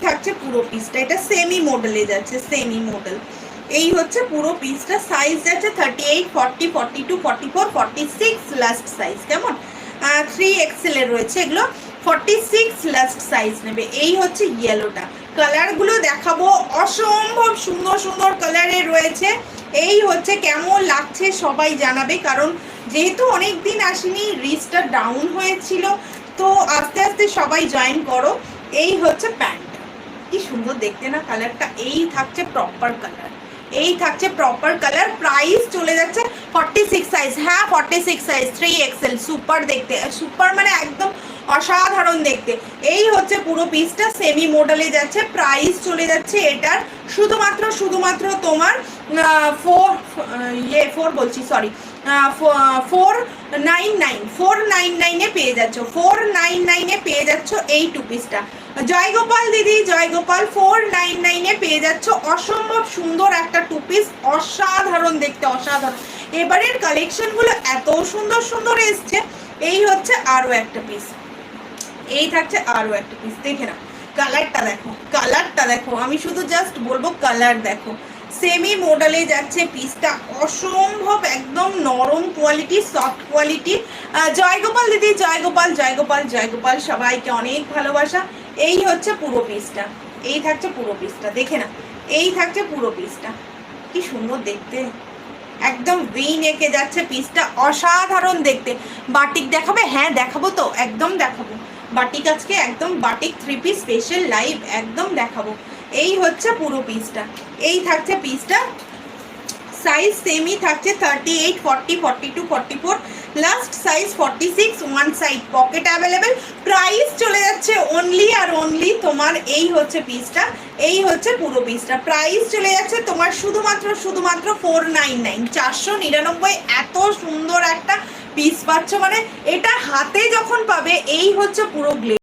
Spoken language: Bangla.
থাকছে পুরো পিসটা, এটা সেমি মডেলে যাচ্ছে, সেমি মডেল। এই হচ্ছে পুরো পিসটা, সাইজ যাচ্ছে 38, 40, 42, 44, 46 লাস্ট সাইজ। কেমন 3XL এর রয়েছে এগুলো, 46 লাস্ট সাইজ নেবে। এই হচ্ছে ইয়েলোটা, কালারগুলো দেখাবো, অসম্ভব সুন্দর সুন্দর কালারের রয়েছে। এই হচ্ছে কেমন লাগছে সবাই জানাবে, কারণ যেহেতু অনেক দিন আসেনি, রিচটা ডাউন হয়েছিল, তো আস্তে আস্তে সবাই জয়েন করো। এই হচ্ছে প্যান্ট, কি সুন্দর দেখতে না কালারটা। এই থাকছে প্রপার কালার, এই থাকছে প্রপার কালার। প্রাইস চলে যাচ্ছে 46 সাইজ, হ্যাঁ 46 সাইজ, 3XL। সুপার দেখতে, সুপার মানে একদম অসাধারণ দেখতে। এই হচ্ছে পুরো পিসটা, সেমি মডেলে যাচ্ছে। প্রাইস চলে যাচ্ছে এটার শুধুমাত্র তোমার 499 পেয়ে যাচ্ছ, 499 পেয়ে যাচ্ছ এই টু পিসটা। জয়গোপাল দিদি, জয়গোপাল, 499 পেয়ে যাচ্ছ। অসম্ভব সুন্দর একটা টু পিস, অসাধারণ দেখতে, অসাধারণ। এবারের কালেকশনগুলো এত সুন্দর সুন্দর এসছে। এই হচ্ছে আরো একটা পিস, এই থাকছে আরো একটা পিস, দেখে না কালারটা দেখো, কালারটা দেখো, আমি শুধু জাস্ট বলবো কালার দেখো। সেমি মডেলে যাচ্ছে পিসটা, অসম্ভব একদম নরম কোয়ালিটি, সফট কোয়ালিটি। জয়গোপাল দিদি, জয়গোপাল, জয়গোপাল, জয়গোপাল, সবাইকে অনেক ভালোবাসা। এই হচ্ছে পুরো পিসটা, এই থাকছে পুরো পিসটা, দেখে না, এই থাকছে পুরো পিসটা, কি সুন্দর দেখতে, একদম ভি নেকে যাচ্ছে পিসটা, অসাধারণ দেখতে। বাটিক দেখাবে? হ্যাঁ দেখাবো তো, একদম দেখাবো। বাটিক আজকে একদম বাটিক 3 পিস স্পেশাল লাইভ একদম দেখাবো। এই হচ্ছে পুরো পিসটা, এই থাকছে পিসটা। সাইজ সেমই থাকছে 38, 40, 42, 44, last size 46, one side pocket available. Price চলে যাচ্ছে অনলি আর অনলি তোমার, এই হচ্ছে পিসটা, এই হচ্ছে পুরো পিসটা। প্রাইস চলে যাচ্ছে তোমার শুধুমাত্র 499, 499। এত সুন্দর একটা পিস পাচ্ছ, মানে এটা হাতে যখন পাবে, এই হচ্ছে পুরো গ্লেজ।